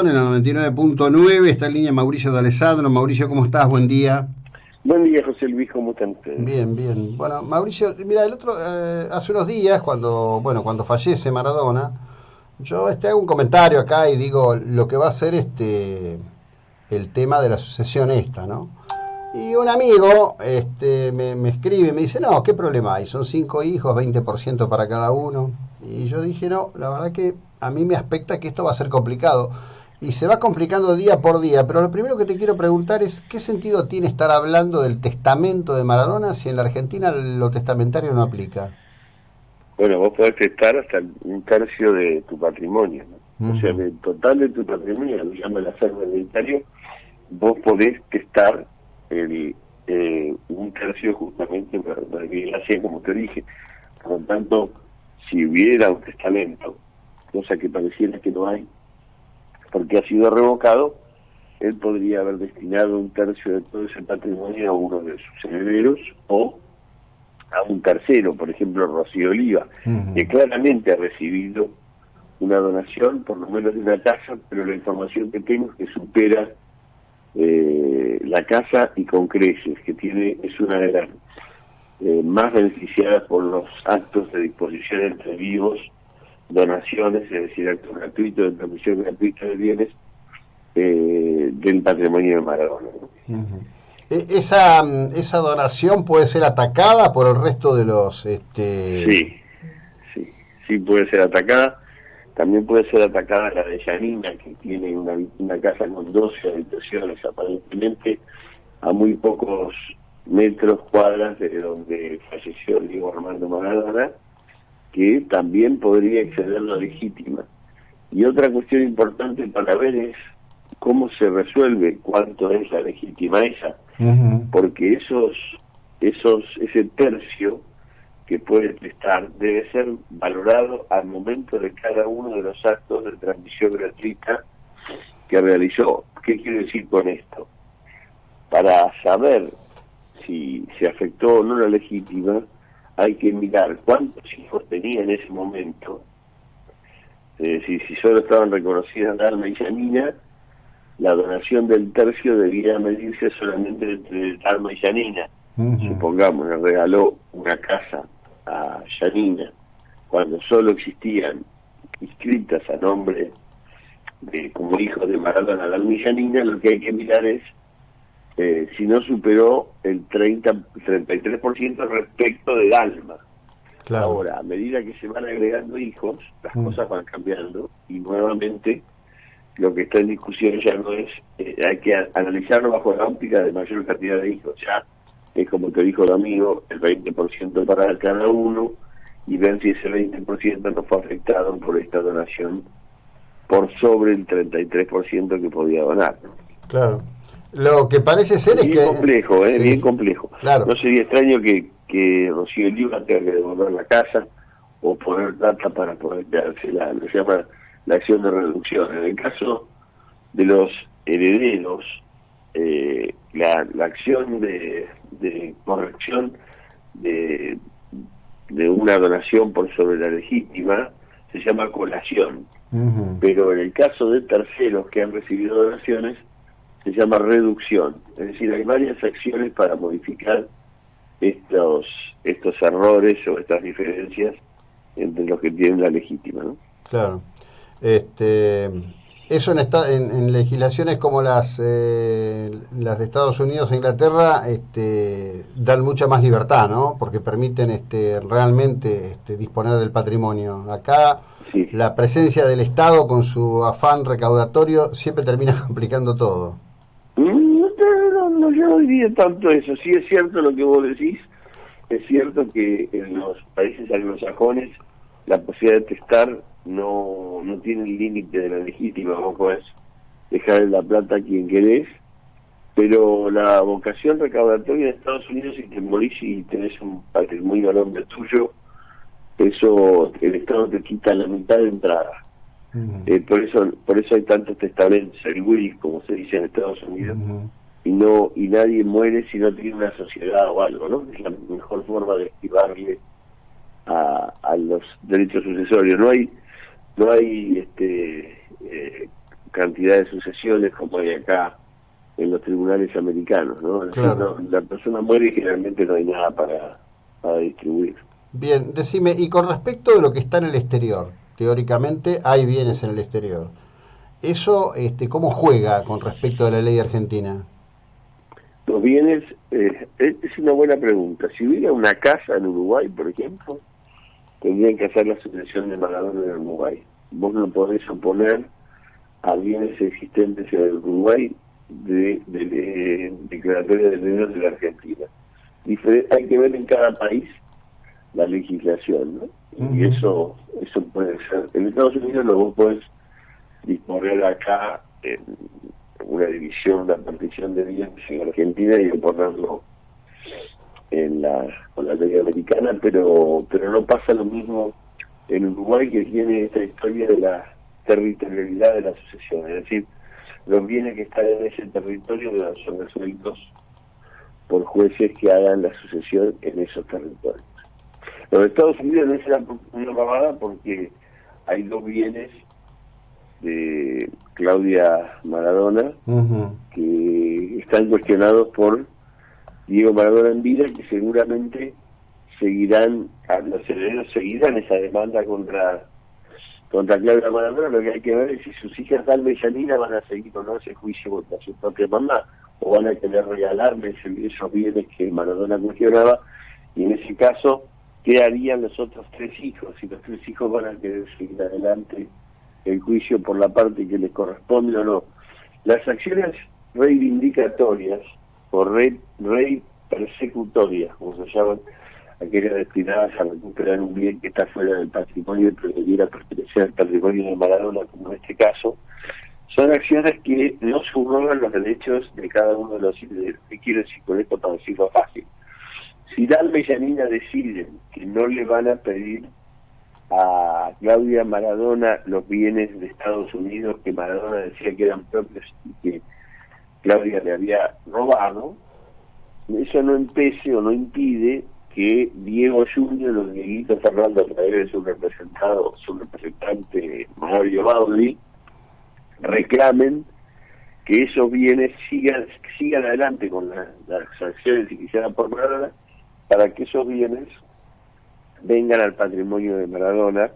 En el 99.9 está en línea Mauricio de Alessandro. Mauricio, ¿cómo estás? Buen día. Buen día, José Luis, ¿cómo están ustedes? Bien, bien. Bueno, Mauricio, mira, hace unos días, cuando fallece Maradona, yo hago un comentario acá y digo lo que va a ser el tema de la sucesión esta, ¿no? Y un amigo me escribe y me dice, no, ¿qué problema hay? Son 5 hijos, 20% para cada uno. Y yo dije, no, la verdad que a mí me aspecta que esto va a ser complicado. Y se va complicando día por día. Pero lo primero que te quiero preguntar es, ¿qué sentido tiene estar hablando del testamento de Maradona si en la Argentina lo testamentario no aplica? Bueno, vos podés testar hasta un tercio de tu patrimonio, ¿no? O sea, Ujú. del total de tu patrimonio, lo llama el acervo hereditario, vos podés testar un tercio justamente para que hacía como te dije. Por lo tanto, si hubiera un testamento, cosa que pareciera que no hay, porque ha sido revocado, él podría haber destinado un tercio de todo ese patrimonio a uno de sus herederos o a un tercero, por ejemplo Rocío Oliva, que Ujú. claramente ha recibido una donación, por lo menos de una casa, pero la información que tengo es que supera la casa y con creces, es una de las más beneficiadas por los actos de disposición entre vivos, donaciones, es decir, actos gratuitos de transmisión gratuita de bienes del patrimonio de Maradona, ¿no? Ujú. Esa donación puede ser atacada por el resto de los... Sí, sí, sí puede ser atacada. También puede ser atacada la de Yanina, que tiene una casa con 12 habitaciones, aparentemente a muy pocos metros cuadras de donde falleció Diego Armando Maradona, que también podría exceder la legítima. Y otra cuestión importante para ver es cómo se resuelve cuánto es la legítima esa, Ujú. porque ese tercio que puede prestar debe ser valorado al momento de cada uno de los actos de transmisión gratuita que realizó. ¿Qué quiero decir con esto? Para saber si se afectó o no la legítima, hay que mirar cuántos hijos tenía en ese momento. Es decir, si solo estaban reconocidas Dalma y Yanina, la donación del tercio debía medirse solamente entre Dalma y Yanina. Ujú. Supongamos, le regaló una casa a Yanina cuando solo existían inscritas a nombre de como hijos de Maradona, Dalma y Yanina. Lo que hay que mirar es si no superó el 33% respecto de Dalma. Claro. Ahora, a medida que se van agregando hijos, las Mm. cosas van cambiando y nuevamente lo que está en discusión ya no es, hay que analizarlo bajo la óptica de mayor cantidad de hijos. Ya es como te dijo el amigo, el 20% para cada uno y ver si ese 20% no fue afectado por esta donación por sobre el 33% que podía donar, ¿no? Claro. Lo que parece ser Es es bien que... complejo, bien Sí, complejo. claro. No sería extraño que Rocío Oliva tenga que devolver la casa o poner plata para poder quedarse lo que se llama la acción de reducción. En el caso de los herederos, la acción de corrección de, de una donación por sobre la legítima se llama colación, Ujú. pero en el caso de terceros que han recibido donaciones se llama reducción. Es decir, hay varias acciones para modificar estos errores o estas diferencias entre los que tienen la legítima, ¿no? Claro. Este, eso en legislaciones como las de Estados Unidos e Inglaterra dan mucha más libertad, ¿no? Porque permiten realmente disponer del patrimonio. Acá Sí. la presencia del Estado con su afán recaudatorio siempre termina complicando todo. No, yo no diría tanto eso. Sí es cierto lo que vos decís. Es cierto que en los países anglosajones la posibilidad de testar no tiene el límite de la legítima. Vos podés dejar en la plata a quien querés, pero la vocación recaudatoria de Estados Unidos, si te morís y tenés un patrimonio a nombre tuyo, eso el Estado te quita la mitad de entrada. Ujú. Por eso hay tantos testamentos, el will, como se dice en Estados Unidos, Ujú. y nadie muere si no tiene una sociedad o algo, ¿no? Es la mejor forma de esquivarle a los derechos sucesorios. No hay cantidad de sucesiones como hay acá en los tribunales americanos, ¿no? Es decir, Claro. la persona muere y generalmente no hay nada para distribuir. Bien, decime, y con respecto de lo que está en el exterior, teóricamente hay bienes en el exterior. ¿Eso cómo juega con respecto a la ley argentina? Los bienes, es una buena pregunta. Si hubiera una casa en Uruguay, por ejemplo, tendrían que hacer la sucesión de Maradona en Uruguay. Vos no podés oponer a bienes existentes en el Uruguay de declaratoria de bienes de la Argentina. Hay que ver en cada país la legislación, ¿no? Y eso puede ser. En Estados Unidos lo vos podés disponer acá en una división, una partición de bienes en Argentina y ponerlo con la ley americana, pero no pasa lo mismo en Uruguay, que tiene esta historia de la territorialidad de la sucesión, es decir, los bienes que están en ese territorio son resueltos por jueces que hagan la sucesión en esos territorios. Los Estados Unidos no es una pavada porque hay dos bienes de Claudia Maradona que están cuestionados por Diego Maradona en vida, que seguramente los herederos seguirán esa demanda contra Claudia Maradona. Lo que hay que ver es si sus hijas Dalma y Yanina van a seguir o no ese juicio contra su propia mamá, o van a querer regalarle esos bienes que Maradona cuestionaba, y en ese caso, ¿qué harían los otros tres hijos? Si los tres hijos van a querer seguir adelante el juicio por la parte que les corresponde o no. Las acciones reivindicatorias o rey persecutorias, como se llaman, aquellas destinadas a recuperar un bien que está fuera del patrimonio y que debiera pertenecer al patrimonio de Maradona, como en este caso, son acciones que no subrogan los derechos de cada uno de los herederos. ¿Qué quiero decir con esto para decirlo fácil? Si Dalma y Yanina deciden que no le van a pedir a Claudia Maradona los bienes de Estados Unidos que Maradona decía que eran propios y que Claudia le había robado, eso no impede o no impide que Diego Junior, los Dieguito Fernando, a través de su representante Mario Baudry, reclamen que esos bienes sigan adelante con las acciones iniciadas por Maradona, para que esos bienes vengan al patrimonio de Maradona.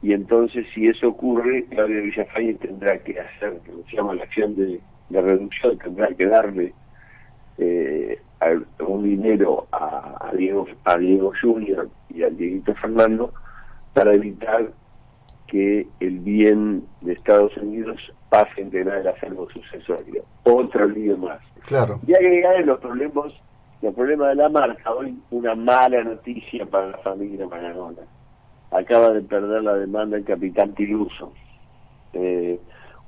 Y entonces, si eso ocurre, Claudia Villafañe tendrá que hacer, que se llama la acción de reducción, tendrá que darle un dinero a Diego Junior y al Dieguito Fernando para evitar que el bien de Estados Unidos pase a integrar el acervo sucesorio. Otro lío más. Claro. Y agregar los problemas de la marca. Hoy una mala noticia para la familia Maradona. Acaba de perder la demanda el capitán Piluso,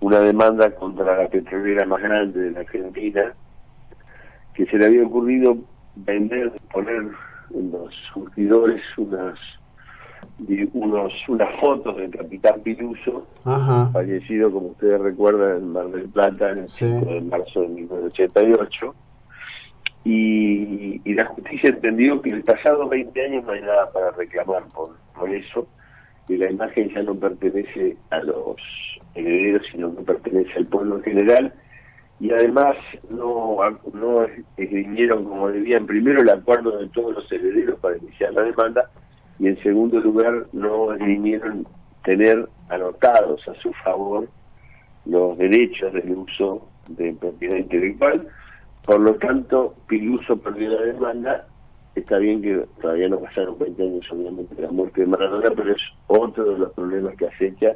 una demanda contra la petrolera más grande de la Argentina, que se le había ocurrido poner en los surtidores unas fotos del capitán Piluso, fallecido, como ustedes recuerdan, en Mar del Plata el 5 de marzo de 1988. Y la justicia entendió que en el pasado 20 años no hay nada para reclamar por eso, que la imagen ya no pertenece a los herederos, sino que pertenece al pueblo en general, y además no esgrimieron como debían, primero el acuerdo de todos los herederos para iniciar la demanda, y en segundo lugar no esgrimieron tener anotados a su favor los derechos del uso de propiedad intelectual. Por lo tanto, Piluso perdió la demanda. Está bien que todavía no pasaron 20 años, obviamente, de la muerte de Maradona, pero es otro de los problemas que acecha,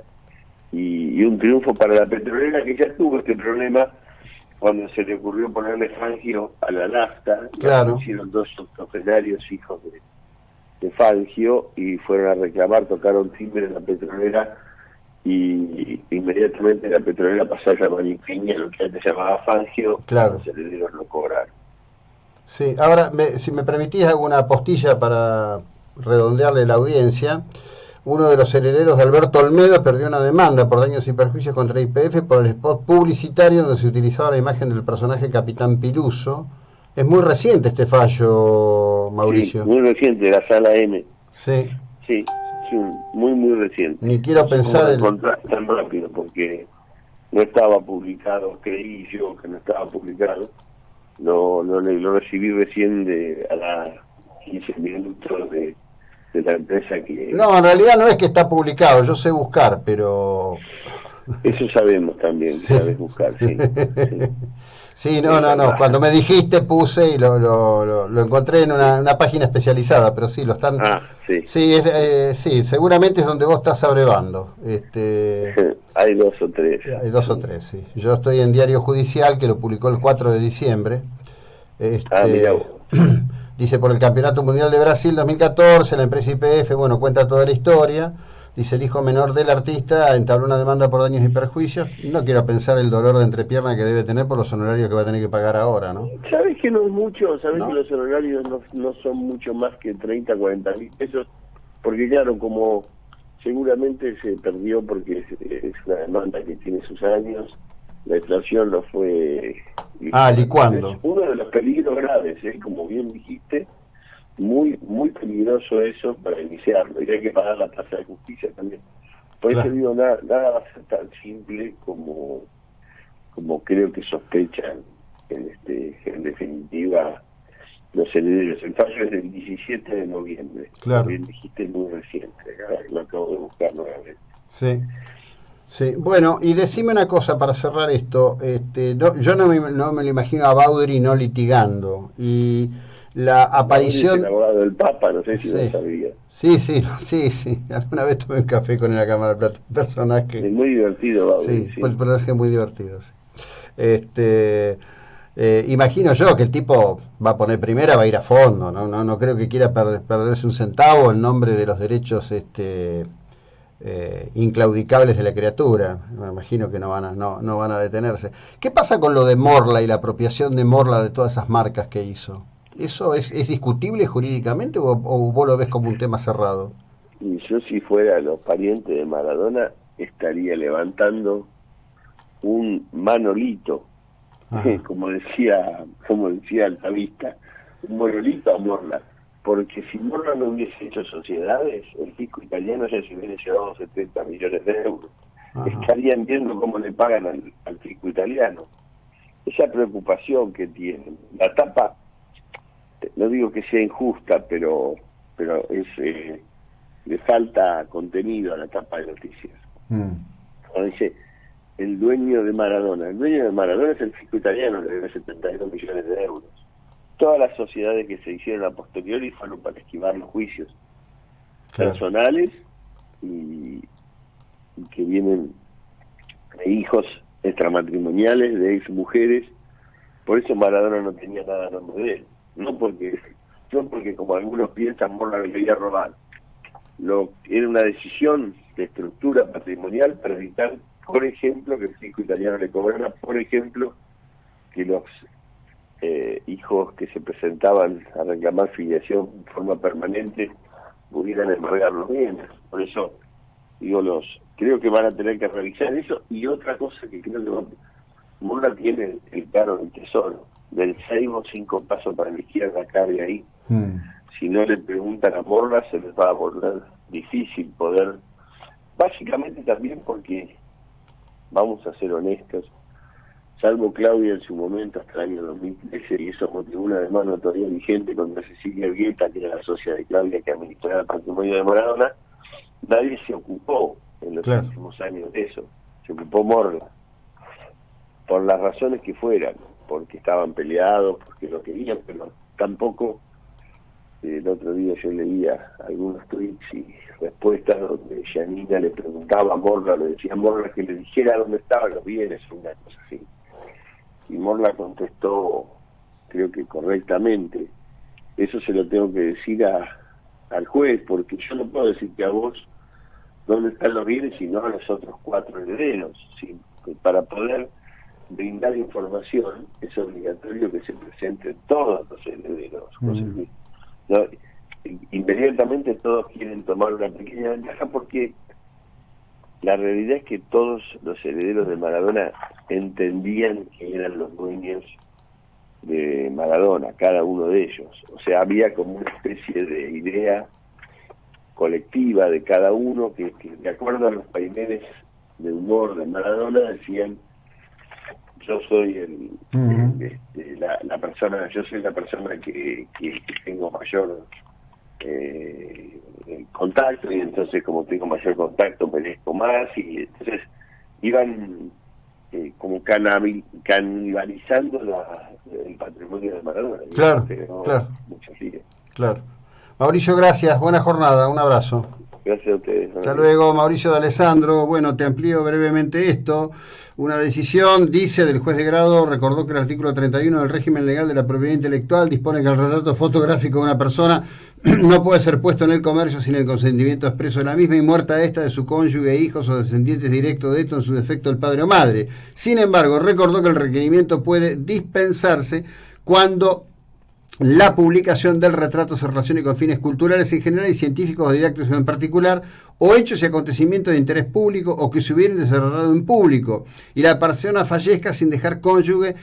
y un triunfo para la petrolera, que ya tuvo este problema cuando se le ocurrió ponerle Fangio a la nafta. Claro. Hicieron dos octogenarios hijos de Fangio y fueron a reclamar, tocaron timbre en la petrolera, y inmediatamente la petrolera pasó a llamar Infinia, lo que antes llamaba Fangio. Claro. Los herederos lo cobraron. Sí, ahora, si me permitís alguna postilla para redondearle la audiencia. Uno de los herederos de Alberto Olmedo perdió una demanda por daños y perjuicios contra YPF por el spot publicitario donde se utilizaba la imagen del personaje Capitán Piluso. Es muy reciente este fallo, Mauricio. Sí, muy reciente, la Sala M. Sí. Sí, muy reciente. Ni quiero pensar tan rápido, porque no estaba publicado, creí yo que no estaba publicado, lo recibí recién a las 15 minutos de la empresa que... No, en realidad no es que está publicado, yo sé buscar, pero... Eso sabemos también, que Sí. sabes buscar, sí, sí, Sí, no, es no, no. verdad. Cuando me dijiste puse y lo encontré en una página especializada, pero sí, lo están... Ah, sí, Sí, sí. sí, seguramente es donde vos estás abrevando. Hay dos o tres, Hay dos o sí. tres, sí. Yo estoy en Diario Judicial, que lo publicó el 4 de diciembre. Ah, mira Este, vos. dice por el Campeonato Mundial de Brasil 2014, la empresa YPF, bueno, cuenta toda la historia. Dice el hijo menor del artista entabló una demanda por daños y perjuicios. No quiero pensar el dolor de entrepierna que debe tener por los honorarios que va a tener que pagar ahora, ¿no? Sabes que no es mucho, sabes que ¿No? los honorarios no son mucho más que 30, 40 mil pesos, porque claro, como seguramente se perdió porque es una demanda que tiene sus años, la inflación lo fue Ah, licuando. Es licuando. uno de los peligros graves, como bien dijiste, muy peligroso eso para iniciarlo, y hay que pagar la tasa de justicia también. Por eso Claro. digo, nada va a ser tan simple como creo que sospechan en definitiva los herederos. El fallo es del 17 de noviembre, como Claro. bien dijiste, muy reciente. Acá lo acabo de buscar nuevamente. Sí. Sí, bueno, y decime una cosa para cerrar esto. Yo no me lo imagino a Baudry no litigando. Y la Mauri es el aparición... abogado del Papa, no sé si lo Sí, sabía. sí, sí, sí, sí. Alguna vez tomé un café con él a Cámara de Plata. Un personaje, Es muy divertido, Bauri, sí, un sí. personaje muy divertido. Sí. Este, imagino yo que el tipo va a poner primera, va a ir a fondo. No creo que quiera perderse un centavo en nombre de los derechos inclaudicables de la criatura. Me imagino que no van a detenerse. ¿Qué pasa con lo de Morla y la apropiación de Morla de todas esas marcas que hizo? ¿Eso es discutible jurídicamente o vos lo ves como un tema cerrado? Y yo si fuera los parientes de Maradona, estaría levantando un manolito, Ajá. como decía Altavista, un monolito a Morla, porque si Morla no hubiese hecho sociedades, el fisco italiano ya se hubiera llevado 70 millones de euros. Ajá. Estarían viendo cómo le pagan al fisco italiano. Esa preocupación que tienen. La tapa, no digo que sea injusta, pero le falta contenido a la tapa de noticias. Mm. Cuando dice el dueño de Maradona. El dueño de Maradona es el fisco italiano, le debe 72 millones de euros. Todas las sociedades que se hicieron a posteriori fueron para esquivar los juicios Claro. personales y que vienen de hijos extramatrimoniales, de ex mujeres. Por eso Maradona no tenía nada a nombre de él. No porque como algunos piensan, Morla le quería robar. Era una decisión de estructura patrimonial para evitar, por ejemplo, que el fisco italiano le cobrara, por ejemplo, que los hijos que se presentaban a reclamar filiación en forma permanente pudieran embargar los bienes. Por eso, creo que van a tener que revisar eso. Y otra cosa que creo que Morla tiene el cargo del tesoro, del 6 o 5 pasos para la izquierda, cabe ahí. Mm. Si no le preguntan a Morla, se les va a volver difícil poder, básicamente también porque, vamos a ser honestos, salvo Claudia en su momento hasta el año 2013, y eso motivó una demanda todavía vigente contra Cecilia Vieta, que era la socia de Claudia que administraba el patrimonio de Maradona, nadie se ocupó en los Claro. últimos años de eso, se ocupó Morla, por las razones que fueran, porque estaban peleados, porque lo querían, pero tampoco. El otro día yo leía algunos tweets y respuestas donde Yanina le preguntaba a Morla, le decía a Morla que le dijera dónde estaban los bienes, una cosa así. Y Morla contestó, creo que correctamente, eso se lo tengo que decir al juez, porque yo no puedo decirte a vos dónde están los bienes y no a los otros 4 herederos. ¿Sí? Para poder brindar información es obligatorio que se presenten todos los herederos. Mm. No, inmediatamente todos quieren tomar una pequeña ventaja porque la realidad es que todos los herederos de Maradona entendían que eran los dueños de Maradona, cada uno de ellos. O sea, había como una especie de idea colectiva de cada uno que de acuerdo a los vaivenes de humor de Maradona decían: yo soy la persona, yo soy la persona que tengo mayor contacto, y entonces como tengo mayor contacto merezco más, y entonces iban como canibalizando el patrimonio de Maradona. Claro, claro, claro. Mauricio, gracias, buena jornada, un abrazo. Gracias a ustedes. Hasta luego, Mauricio de Alessandro. Bueno, te amplío brevemente esto. Una decisión, dice, del juez de grado recordó que el artículo 31 del régimen legal de la propiedad intelectual dispone que el retrato fotográfico de una persona no puede ser puesto en el comercio sin el consentimiento expreso de la misma, y muerta esta, de su cónyuge, hijos o descendientes directos de esto, en su defecto el padre o madre. Sin embargo, recordó que el requerimiento puede dispensarse cuando la publicación del retrato se relacione con fines culturales en general y científicos o didácticos en particular, o hechos y acontecimientos de interés público, o que se hubieran desarrollado en público, y la persona fallezca sin dejar cónyuge